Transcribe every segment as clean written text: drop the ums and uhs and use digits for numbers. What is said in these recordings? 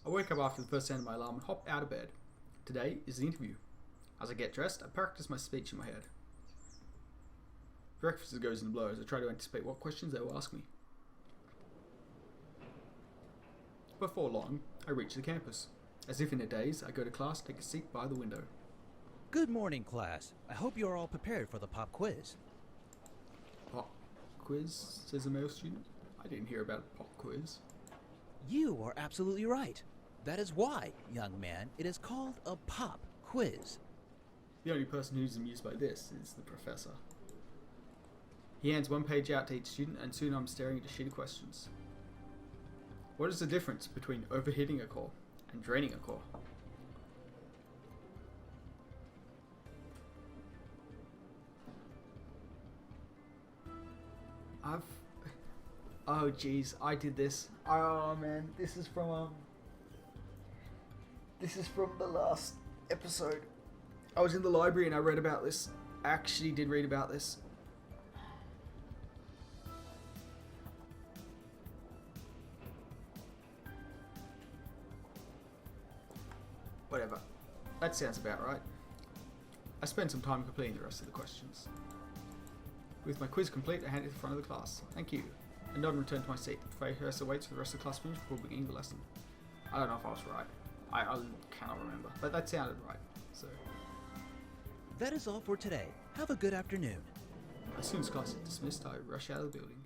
I wake up after the first sound of my alarm and hop out of bed. Today is the interview. As I get dressed, I practice my speech in my head. Breakfast goes in a blur as I try to anticipate what questions they will ask me. Before long, I reach the campus. As if in a daze, I go to class, take a seat by the window. Good morning, class. I hope you are all prepared for the pop quiz. Pop quiz, says a male student. I didn't hear about a pop quiz. You are absolutely right. That is why, young man, it is called a pop quiz. The only person who's amused by this is the professor. He hands one page out to each student, and soon I'm staring at a sheet of questions. What is the difference between overheating a core and draining a core? Oh geez, I did this. Oh man, this is from the last episode. I was in the library and I read about this. I actually did read about this. Whatever. That sounds about right. I spent some time completing the rest of the questions. With my quiz complete, I hand it to the front of the class. Thank you. I nod and return to my seat. The professor waits for the rest of the class to finish before beginning the lesson. I don't know if I was right. I cannot remember, but that sounded right. So, That is all for today. Have a good afternoon. as soon as class is dismissed, I rush out of the building.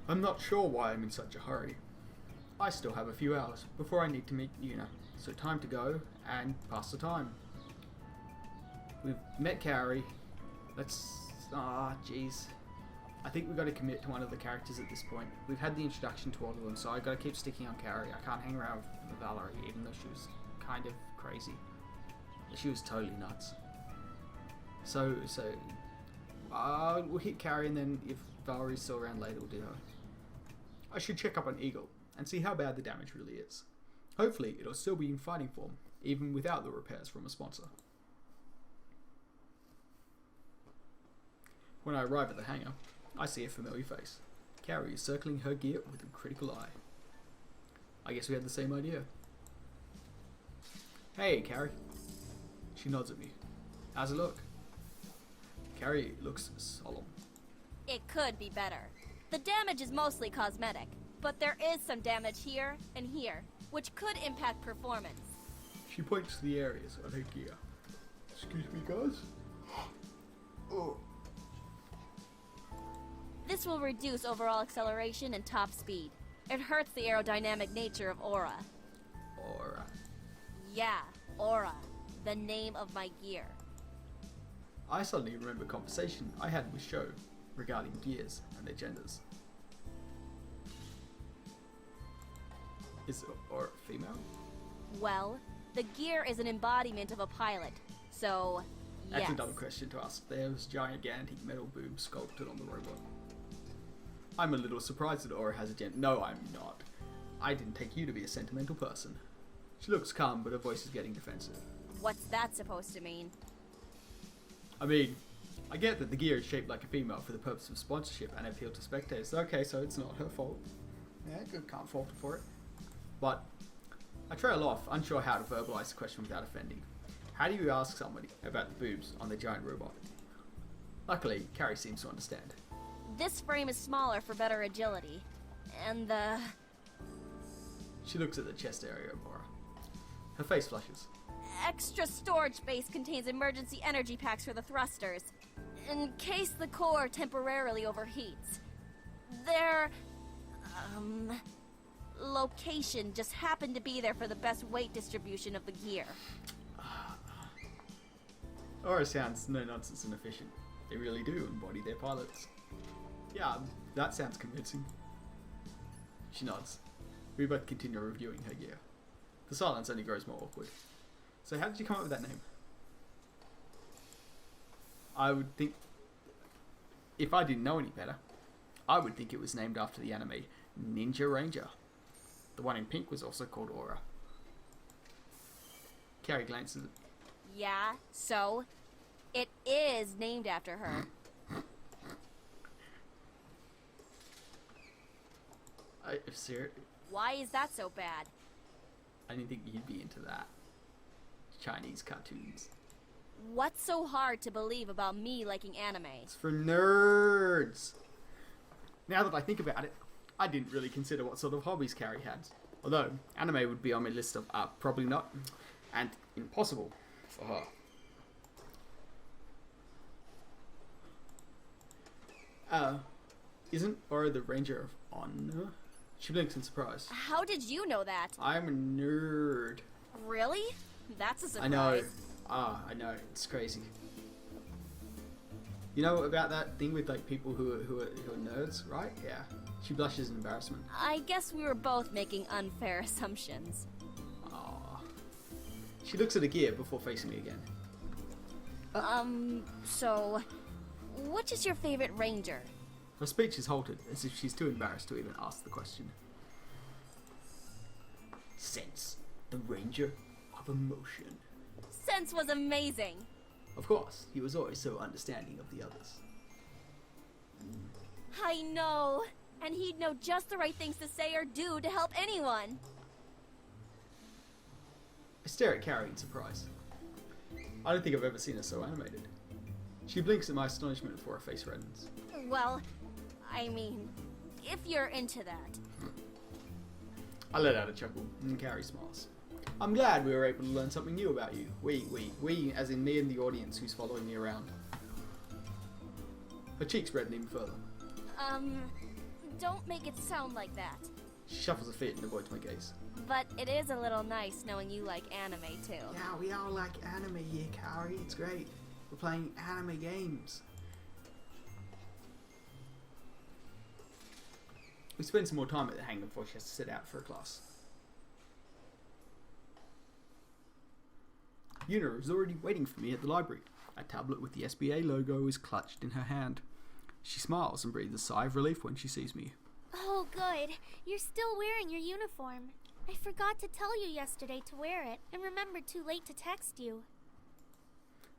I'm not sure why I'm in such a hurry. I still have a few hours before I need to meet Yuna, so time to go and pass the time. We've met Kaori. Jeez. I think we've got to commit to one of the characters at this point. We've had the introduction to all of them, so I've got to keep sticking on Kaori. I can't hang around with Valerie, even though she was kind of crazy. She was totally nuts. We'll hit Kaori, and then if Valerie's still around later, we'll do her. I should check up on Eagle and see how bad the damage really is. Hopefully, it'll still be in fighting form, even without the repairs from a sponsor. When I arrive at the hangar, I see a familiar face. Kaori is circling her gear with a critical eye. I guess we had the same idea. Hey, Kaori. She nods at me. How's it look? Kaori looks solemn. It could be better. The damage is mostly cosmetic, but there is some damage here and here, which could impact performance. She points to the areas on her gear. Excuse me, guys. Oh. This will reduce overall acceleration and top speed. It hurts the aerodynamic nature of Aura. Aura. Yeah, Aura. The name of my gear. I suddenly remember a conversation I had with Sho regarding gears and their genders. Is Aura female? Well, the gear is an embodiment of a pilot, so yes. That's a dumb question to ask. There's gigantic metal boobs sculpted on the robot. I'm a little surprised that Aura has a gender. No, I'm not. I didn't take you to be a sentimental person. She looks calm, but her voice is getting defensive. What's that supposed to mean? I mean, I get that the gear is shaped like a female for the purpose of sponsorship and appeal to spectators. Okay, so it's not her fault. Yeah, good, can't fault her for it. But I trail off, unsure how to verbalize the question without offending. How do you ask somebody about the boobs on the giant robot? Luckily, Kaori seems to understand. This frame is smaller for better agility. And the... She looks at the chest area of Aura. Her face flushes. extra storage space contains emergency energy packs for the thrusters, in case the core temporarily overheats. Their, location just happened to be there for the best weight distribution of the gear. Aura sounds no nonsense and efficient. They really do embody their pilots. Yeah, that sounds convincing. She nods. We both continue reviewing her gear. The silence only grows more awkward. So how did you come up with that name? I would think, if I didn't know any better, I would think it was named after the anime Ninja Ranger. The one in pink was also called Aura. Carrie glances at Yeah, so? It is named after her. Serious? Why is that so bad? I didn't think you'd be into that. Chinese cartoons. What's so hard to believe about me liking anime? It's for nerds. Now that I think about it, I didn't really consider what sort of hobbies Carrie had. Although, anime would be on my list of probably not and impossible for her. Isn't Oro the Ranger of Honor? She blinks in surprise. How did you know that? I'm a nerd. Really? That's a surprise. I know. I know. It's crazy. You know about that thing with like people who are nerds, right? Yeah. She blushes in embarrassment. I guess we were both making unfair assumptions. Aww. She looks at the gear before facing me again. So, which is your favorite ranger? Her speech is halted, as if she's too embarrassed to even ask the question. Sense, the Ranger of Emotion. Sense was amazing. Of course, he was always so understanding of the others. I know. And he'd know just the right things to say or do to help anyone. I stare at Carrie in surprise. I don't think I've ever seen her so animated. She blinks at my astonishment before her face reddens. Well, I mean, if you're into that. I let out a chuckle, and Carrie smiles. I'm glad we were able to learn something new about you. We, as in me and the audience who's following me around. Her cheeks redden even further. Don't make it sound like that. She shuffles her feet and avoids my gaze. But it is a little nice knowing you like anime too. Yeah, we all like anime here, Carrie. It's great. We're playing anime games. We spend some more time at the hangar before she has to sit out for a class. Yuna is already waiting for me at the library. A tablet with the SBA logo is clutched in her hand. She smiles and breathes a sigh of relief when she sees me. Oh, good. You're still wearing your uniform. I forgot to tell you yesterday to wear it, and remembered too late to text you.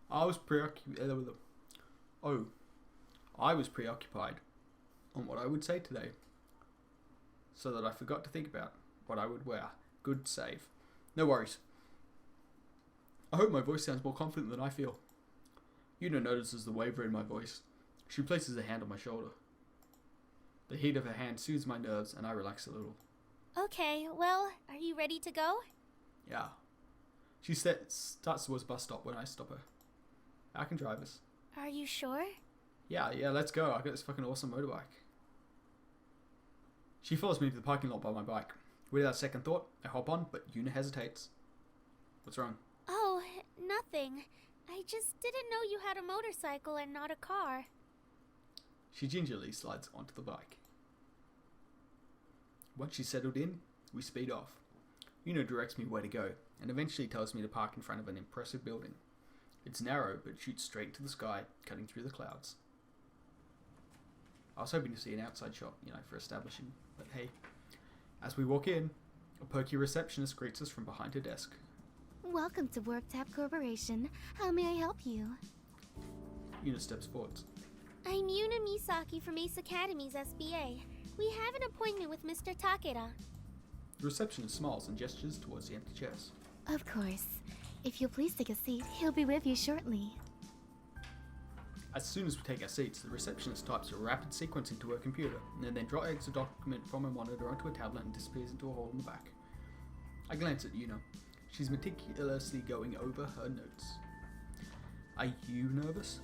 I was preoccupied on what I would say today, so that I forgot to think about what I would wear. Good save. No worries. I hope my voice sounds more confident than I feel. Yuna notices the waver in my voice. She places a hand on my shoulder. The heat of her hand soothes my nerves, and I relax a little. Okay, well, are you ready to go? Yeah. She starts towards the bus stop when I stop her. I can drive us. Are you sure? Yeah, let's go. I got this fucking awesome motorbike. She follows me to the parking lot by my bike. Without second thought, I hop on, but Yuna hesitates. What's wrong? Oh, nothing. I just didn't know you had a motorcycle and not a car. She gingerly slides onto the bike. Once she's settled in, we speed off. Yuna directs me where to go, and eventually tells me to park in front of an impressive building. It's narrow, but shoots straight to the sky, cutting through the clouds. I was hoping to see an outside shot, for establishing, but hey. As we walk in, a perky receptionist greets us from behind her desk. Welcome to WorkTap Corporation. How may I help you? Yuna steps forwards. I'm Yuna Misaki from Ace Academy's SBA. We have an appointment with Mr. Takeda. The receptionist smiles and gestures towards the empty chairs. Of course. If you'll please take a seat, he'll be with you shortly. As soon as we take our seats, the receptionist types a rapid sequence into her computer, and then drags a document from a monitor onto a tablet and disappears into a hole in the back. I glance at Yuna. She's meticulously going over her notes. Are you nervous?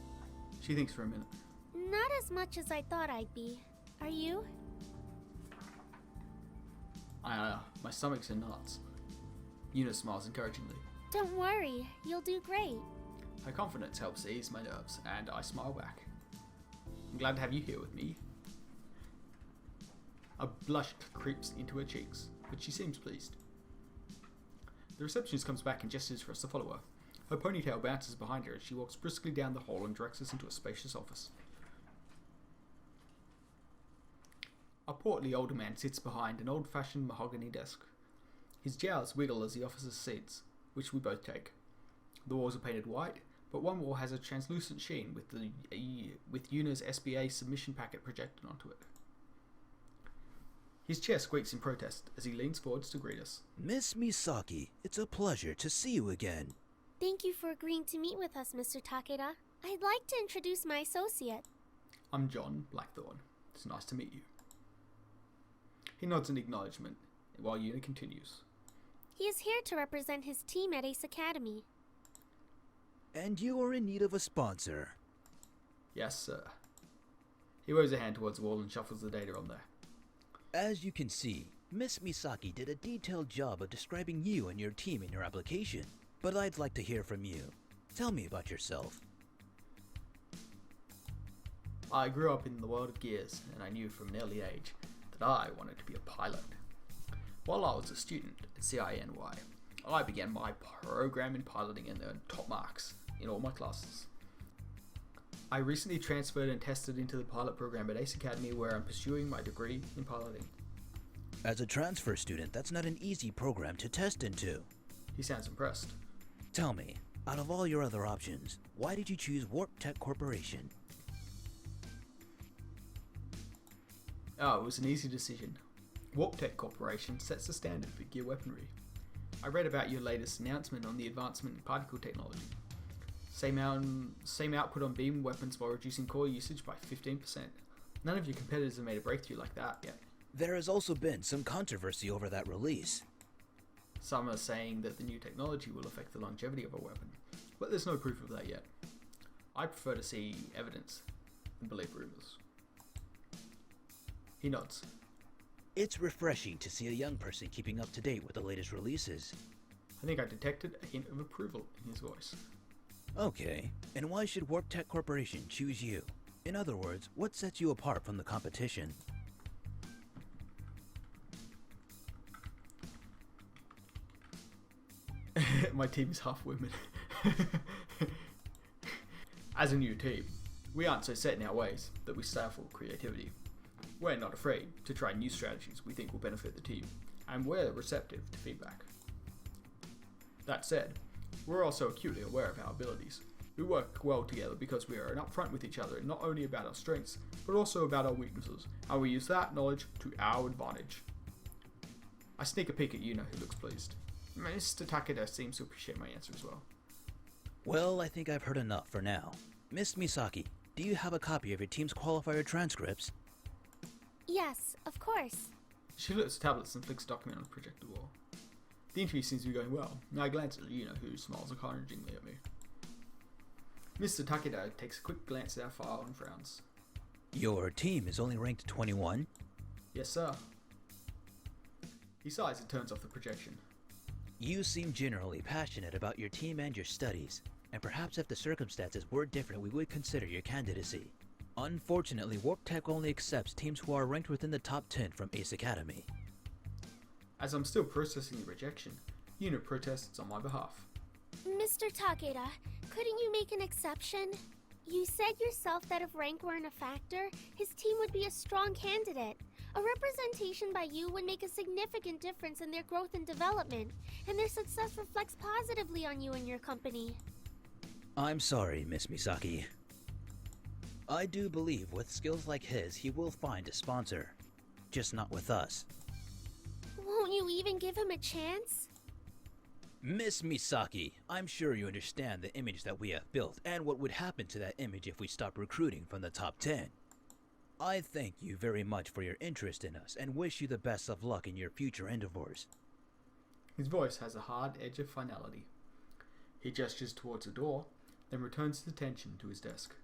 She thinks for a minute. Not as much as I thought I'd be. Are you? My stomach's in knots. Yuna smiles encouragingly. Don't worry, you'll do great. Her confidence helps ease my nerves, and I smile back. I'm glad to have you here with me. A blush creeps into her cheeks, but she seems pleased. The receptionist comes back and gestures for us to follow her. Her ponytail bounces behind her as she walks briskly down the hall and directs us into a spacious office. A portly older man sits behind an old-fashioned mahogany desk. His jowls wiggle as the officer seats, which we both take. The walls are painted white, but one wall has a translucent sheen with Yuna's SBA submission packet projected onto it. His chair squeaks in protest as he leans forwards to greet us. Miss Misaki, it's a pleasure to see you again. Thank you for agreeing to meet with us, Mr. Takeda. I'd like to introduce my associate. I'm John Blackthorn. It's nice to meet you. He nods in acknowledgement while Yuna continues. He is here to represent his team at Ace Academy. And you are in need of a sponsor. Yes, sir. He waves a hand towards the wall and shuffles the data on there. As you can see, Miss Misaki did a detailed job of describing you and your team in your application. But I'd like to hear from you. Tell me about yourself. I grew up in the world of gears, and I knew from an early age that I wanted to be a pilot. While I was a student at CINY, I began my program in piloting and earned top marks in all my classes. I recently transferred and tested into the pilot program at Ace Academy, where I'm pursuing my degree in piloting. As a transfer student, that's not an easy program to test into. He sounds impressed. Tell me, out of all your other options, why did you choose Warp Tech Corporation? Oh, it was an easy decision. Warp Tech Corporation sets the standard for gear weaponry. I read about your latest announcement on the advancement in particle technology. Same output on beam weapons while reducing core usage by 15%. None of your competitors have made a breakthrough like that yet. There has also been some controversy over that release. Some are saying that the new technology will affect the longevity of a weapon, but there's no proof of that yet. I prefer to see evidence than believe rumors. He nods. It's refreshing to see a young person keeping up to date with the latest releases. I think I detected a hint of approval in his voice. Okay, and why should Warp Tech Corporation choose you? In other words, what sets you apart from the competition? My team is half women. As a new team, we aren't so set in our ways that we stifle creativity. We're not afraid to try new strategies we think will benefit the team, and we're receptive to feedback. That said, we're also acutely aware of our abilities. We work well together because we are upfront with each other, not only about our strengths, but also about our weaknesses, and we use that knowledge to our advantage. I sneak a peek at Yuna, who looks pleased. Mr. Takeda seems to appreciate my answer as well. Well, I think I've heard enough for now. Miss Misaki, do you have a copy of your team's qualifier transcripts? Yes, of course. She lifts tablets and flicks a document on the projector wall. The interview seems to be going well. I glance at Yuna, who smiles encouragingly at me. Mr. Takeda takes a quick glance at our file and frowns. Your team is only ranked 21? Yes, sir. He sighs and turns off the projection. You seem generally passionate about your team and your studies, and perhaps if the circumstances were different we would consider your candidacy. Unfortunately, Warp Tech only accepts teams who are ranked within the top 10 from Ace Academy. As I'm still processing the rejection, Yuna protests on my behalf. Mr. Takeda, couldn't you make an exception? You said yourself that if rank weren't a factor, his team would be a strong candidate. A representation by you would make a significant difference in their growth and development, and their success reflects positively on you and your company. I'm sorry, Miss Misaki. I do believe with skills like his, he will find a sponsor. Just not with us. Won't you even give him a chance? Miss Misaki, I'm sure you understand the image that we have built and what would happen to that image if we stop recruiting from the top 10. I thank you very much for your interest in us and wish you the best of luck in your future endeavors. His voice has a hard edge of finality. He gestures towards the door, then returns his attention to his desk.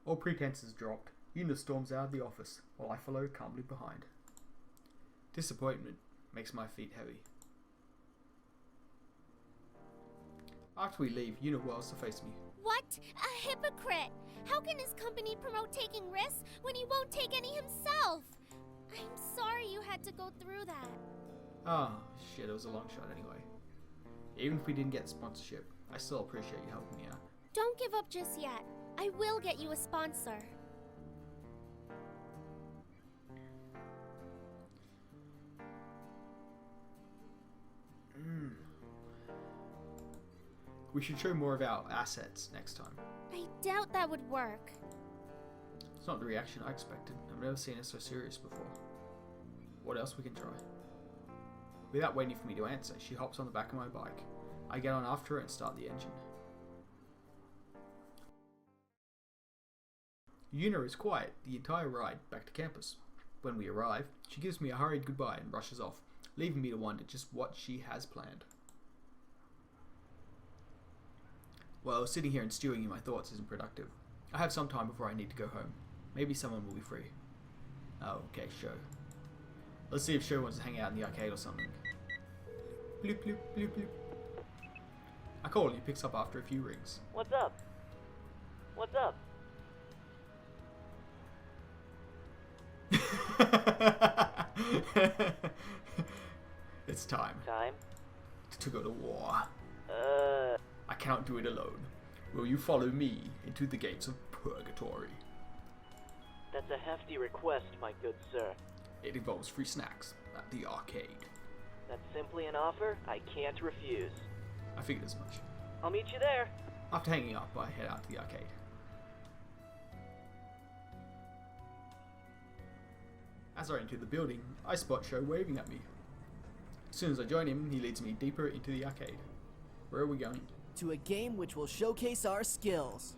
All pretenses dropped, Yuna storms out of the office, while I follow calmly behind. Disappointment makes my feet heavy. After we leave, Yuna whirls to face me. What? A hypocrite! How can his company promote taking risks when he won't take any himself? I'm sorry you had to go through that. Ah, shit, it was a long shot anyway. Even if we didn't get sponsorship, I still appreciate you helping me out. Don't give up just yet. I will get you a sponsor. We should show more of our assets next time. I doubt that would work. It's not the reaction I expected. I've never seen her so serious before. What else we can try? Without waiting for me to answer, she hops on the back of my bike. I get on after her and start the engine. Yuna is quiet the entire ride back to campus. When we arrive, she gives me a hurried goodbye and rushes off, leaving me to wonder just what she has planned. Well, sitting here and stewing in my thoughts isn't productive. I have some time before I need to go home. Maybe someone will be free. Oh, okay, Sho. Let's see if Sho wants to hang out in the arcade or something. Bloop, bloop, bloop, bloop. I call and he picks up after a few rings. What's up? What's up? It's time Time? to go to war. I cannot do it alone. Will you follow me into the gates of purgatory? That's a hefty request, my good sir. It involves free snacks at the arcade. That's simply an offer I can't refuse. I figured as much. I'll meet you there. After hanging up, I head out to the arcade. As I enter the building, I spot Sho waving at me. As soon as I join him, he leads me deeper into the arcade. Where are we going? To a game which will showcase our skills.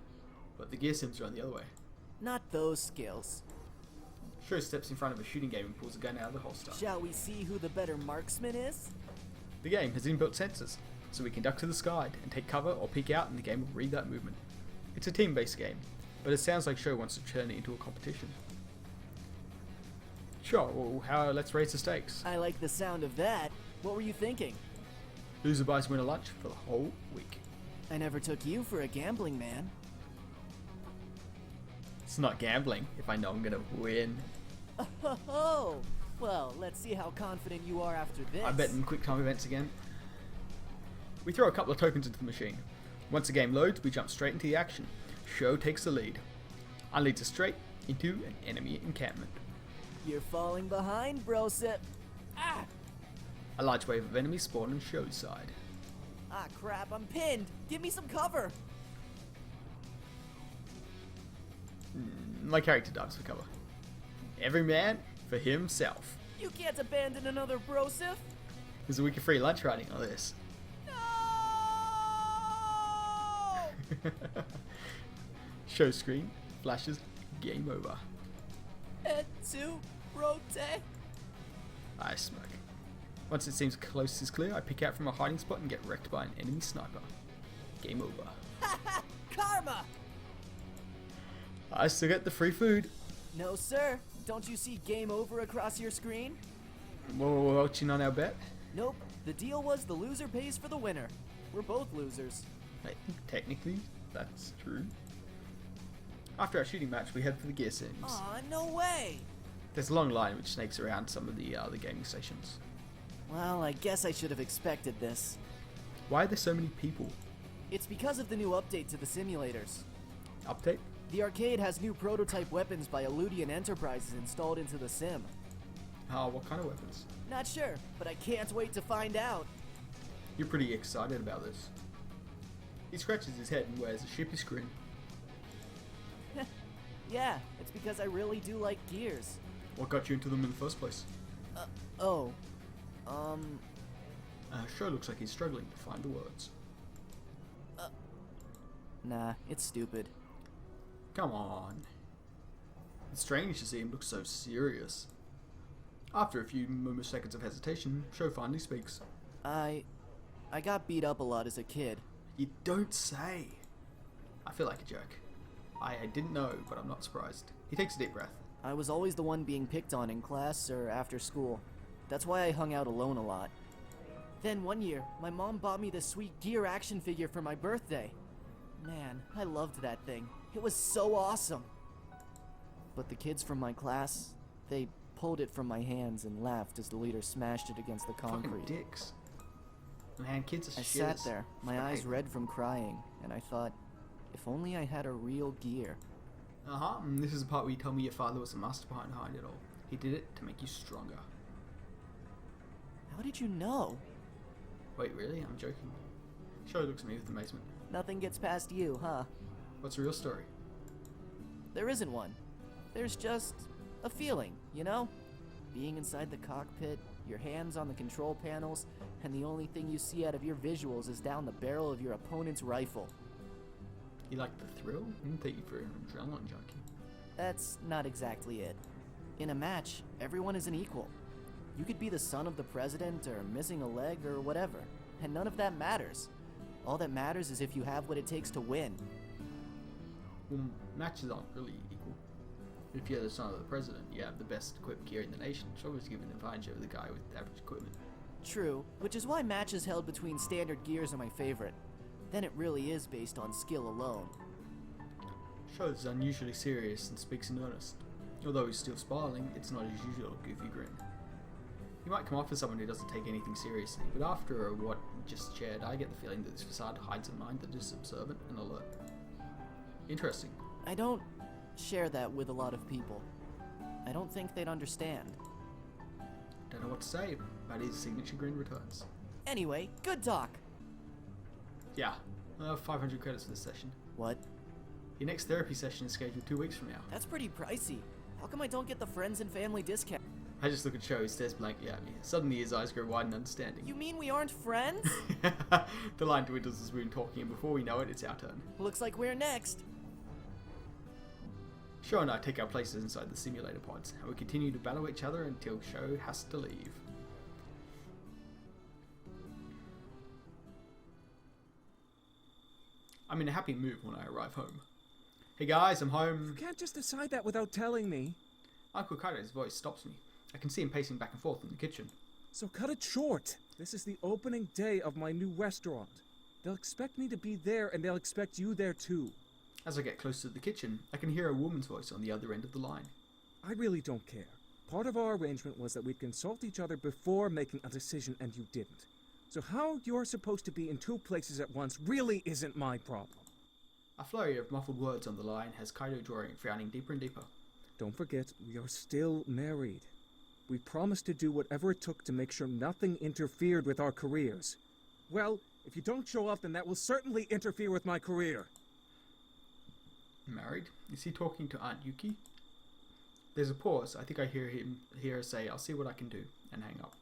But the gear sims are on the other way. Not those skills. Sho steps in front of a shooting game and pulls a gun out of the holster. Shall we see who the better marksman is? The game has inbuilt sensors, so we can duck to the side and take cover or peek out and the game will read that movement. It's a team-based game, but it sounds like Sho wants to turn it into a competition. Sure, well, let's raise the stakes. I like the sound of that. What were you thinking? Loser buys winner lunch for the whole week. I never took you for a gambling man. It's not gambling if I know I'm gonna win. Oh, well, let's see how confident you are after this. I bet in quick time events again. We throw a couple of tokens into the machine. Once the game loads, we jump straight into the action. Sho takes the lead. I leads us straight into an enemy encampment. You're falling behind, brosip. Ah! A large wave of enemies spawn on Sho's side. Ah, crap, I'm pinned. Give me some cover. My character dives for cover. Every man for himself. You can't abandon another brosif. There's a week of free lunch riding on this. No! Show screen flashes game over. Et tu, rote. I smirk. Once it seems coast is clear, I pick out from a hiding spot and get wrecked by an enemy sniper. Game over. Karma! I still get the free food. No, sir. Don't you see game over across your screen? Watching on our bet? Nope. The deal was the loser pays for the winner. We're both losers. Hey, technically, that's true. After our shooting match, we head for the gear sims. Aw, no way! There's a long line which snakes around some of the other gaming stations. Well, I guess I should have expected this. Why are there so many people? It's because of the new update to the simulators. Update? The arcade has new prototype weapons by Eludian Enterprises installed into the sim. What kind of weapons? Not sure, but I can't wait to find out. You're pretty excited about this. He scratches his head and wears a sheepish grin. Yeah, it's because I really do like gears. What got you into them in the first place? Oh. Sho looks like he's struggling to find the words. Nah, it's stupid. Come on. It's strange to see him look so serious. After a few seconds of hesitation, Sho finally speaks. I got beat up a lot as a kid. You don't say. I feel like a jerk. I didn't know, but I'm not surprised. He takes a deep breath. I was always the one being picked on in class or after school. That's why I hung out alone a lot. Then one year, my mom bought me this sweet gear action figure for my birthday. Man, I loved that thing. It was so awesome. But the kids from my class, they pulled it from my hands and laughed as the leader smashed it against the concrete. Fucking dicks. Man, kids are I shit. sat there, my eyes red from crying, and I thought, if only I had a real gear. And this is the part where you tell me your father was the mastermind behind it all. He did it to make you stronger. How did you know? Wait, really? I'm joking. Sho looks at me with amazement. Nothing gets past you, huh? What's the real story? There isn't one. There's just a feeling, you know? Being inside the cockpit, your hands on the control panels, and the only thing you see out of your visuals is down the barrel of your opponent's rifle. You like the thrill? Thank you for an adrenaline junkie. That's not exactly it. In a match, everyone is an equal. You could be the son of the president or missing a leg or whatever, and none of that matters. All that matters is if you have what it takes to win. Well, matches aren't really equal. If you're the son of the president, you have the best equipped gear in the nation, which always gives an advantage over the guy with average equipment. True, which is why matches held between standard gears are my favorite. Then it really is based on skill alone. Shows is unusually serious and speaks in earnest. Although he's still smiling, it's not his usual goofy grin. He might come off as someone who doesn't take anything seriously, but after what we just shared, I get the feeling that this facade hides a mind that is observant and alert. Interesting. I don't share that with a lot of people. I don't think they'd understand. Don't know what to say, but his signature grin returns. Anyway, good talk! Yeah, 500 credits for this session. What? Your next therapy session is scheduled 2 weeks from now. That's pretty pricey. How come I don't get the friends and family discount? I just look at Cho, he stares blankly at me. Suddenly his eyes grow wide in understanding. You mean we aren't friends? The line dwindles as we've been talking, and before we know it, it's our turn. Looks like we're next. Sho and I take our places inside the simulator pods, and we continue to battle each other until Sho has to leave. I'm in a happy mood when I arrive home. Hey guys, I'm home. You can't just decide that without telling me. Uncle Kaido's voice stops me. I can see him pacing back and forth in the kitchen. So cut it short. This is the opening day of my new restaurant. They'll expect me to be there, and they'll expect you there too. As I get closer to the kitchen, I can hear a woman's voice on the other end of the line. I really don't care. Part of our arrangement was that we'd consult each other before making a decision, and you didn't. So how you're supposed to be in 2 places at once really isn't my problem. A flurry of muffled words on the line has Kaido frowning deeper and deeper. Don't forget, we are still married. We promised to do whatever it took to make sure nothing interfered with our careers. Well, if you don't show up, then that will certainly interfere with my career. Married? Is he talking to Aunt Yuki? There's a pause. I think I hear her say, "I'll see what I can do," and hang up.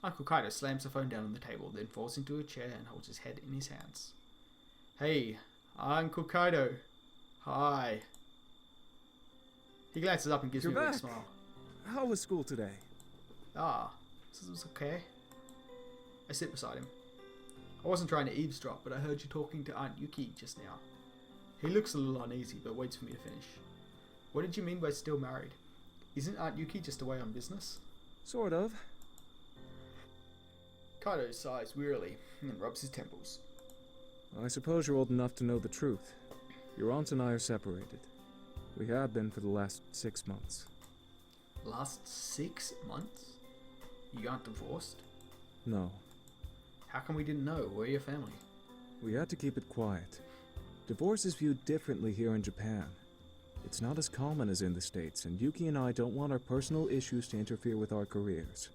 Uncle Kaido slams the phone down on the table, then falls into a chair and holds his head in his hands. Hey, Uncle Kaido. Hi. He glances up and gives me a big smile. How was school today? This was okay. I sit beside him. I wasn't trying to eavesdrop, but I heard you talking to Aunt Yuki just now. He looks a little uneasy, but waits for me to finish. What did you mean by still married? Isn't Aunt Yuki just away on business? Sort of. Kaido sighs wearily and rubs his temples. I suppose you're old enough to know the truth. Your aunt and I are separated. We have been for the last 6 months. Last 6 months? You aren't divorced? No. How come we didn't know? We're your family. We had to keep it quiet. Divorce is viewed differently here in Japan. It's not as common as in the States, and Yuki and I don't want our personal issues to interfere with our careers.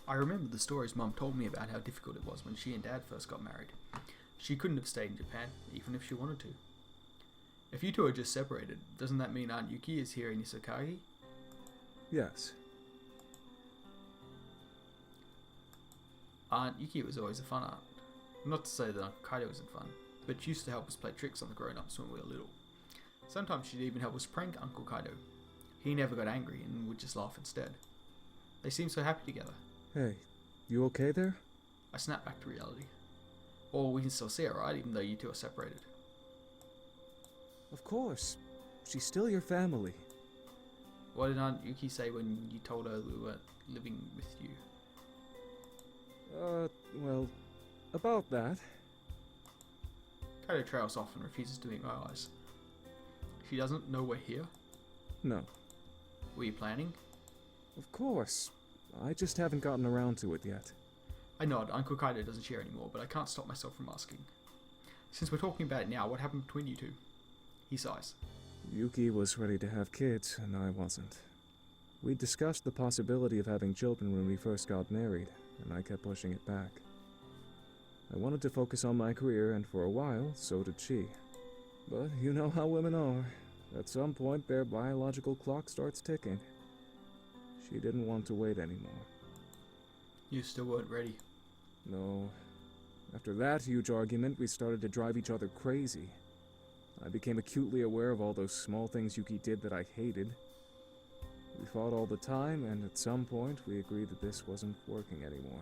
I remember the stories Mum told me about how difficult it was when she and Dad first got married. She couldn't have stayed in Japan, even if she wanted to. If you two are just separated, doesn't that mean Aunt Yuki is here in Isokage? Yes. Aunt Yuki was always a fun aunt. Not to say that Uncle Kaido isn't fun, but she used to help us play tricks on the grown-ups when we were little. Sometimes she'd even help us prank Uncle Kaido. He never got angry and would just laugh instead. They seemed so happy together. Hey, you okay there? I snap back to reality. Or we can still see her, right? Even though you two are separated. Of course. She's still your family. What did Aunt Yuki say when you told her we were living with you? Well, about that. Kaido trails off and refuses to meet my eyes. She doesn't know we're here? No. Were you planning? Of course. I just haven't gotten around to it yet. I nod. Uncle Kaido doesn't share anymore, but I can't stop myself from asking. Since we're talking about it now, what happened between you two? He sighs. Yuki was ready to have kids, and I wasn't. We discussed the possibility of having children when we first got married, and I kept pushing it back. I wanted to focus on my career, and for a while, so did she. But you know how women are. At some point, their biological clock starts ticking. She didn't want to wait anymore. You still weren't ready. No. After that huge argument, we started to drive each other crazy. I became acutely aware of all those small things Yuki did that I hated. We fought all the time, and at some point, we agreed that this wasn't working anymore.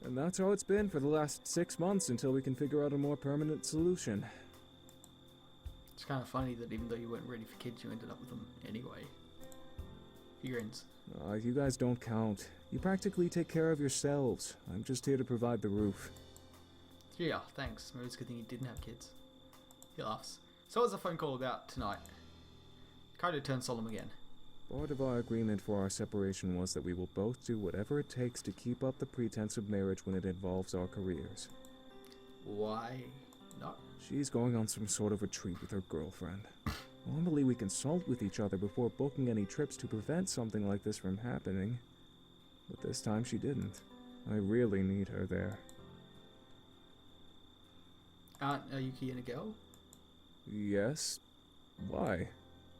And that's how it's been for the last 6 months until we can figure out a more permanent solution. It's kind of funny that even though you weren't ready for kids, you ended up with them anyway. He grins. You guys don't count. You practically take care of yourselves. I'm just here to provide the roof. Yeah, thanks. Maybe it's a good thing you didn't have kids. He laughs. So what was the phone call about tonight? Kaido turns solemn again. Part of our agreement for our separation was that we will both do whatever it takes to keep up the pretense of marriage when it involves our careers. Why not? She's going on some sort of retreat with her girlfriend. Normally we consult with each other before booking any trips to prevent something like this from happening. But this time she didn't. I really need her there. Aren't Yuki and a girl? Yes? Why?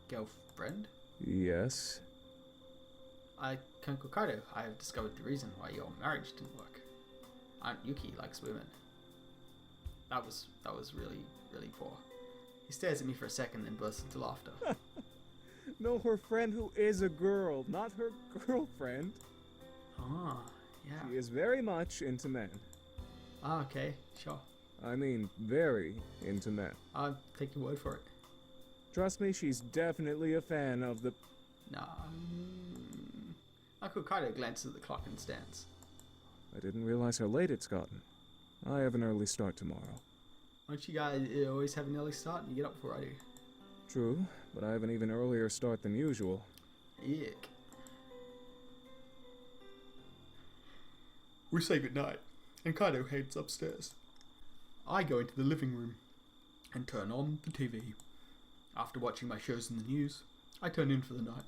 Girlfriend? Yes. Kenko Kaido, I have discovered the reason why your marriage didn't work. Aunt Yuki likes women. That was really, really poor. He stares at me for a second, then bursts into laughter. No, her friend who is a girl, not her girlfriend. Ah, yeah. She is very much into men. Ah, okay, sure. I mean, very into men. I'll take your word for it. Trust me, she's definitely a fan of the... Nah. Uncle Kaido glances at the clock and stands. I didn't realize how late it's gotten. I have an early start tomorrow. Don't you guys always have an early start and you get up before I do? True, but I have an even earlier start than usual. Yuck. We say goodnight, and Kaido heads upstairs. I go into the living room and turn on the TV. After watching my shows in the news, I turn in for the night.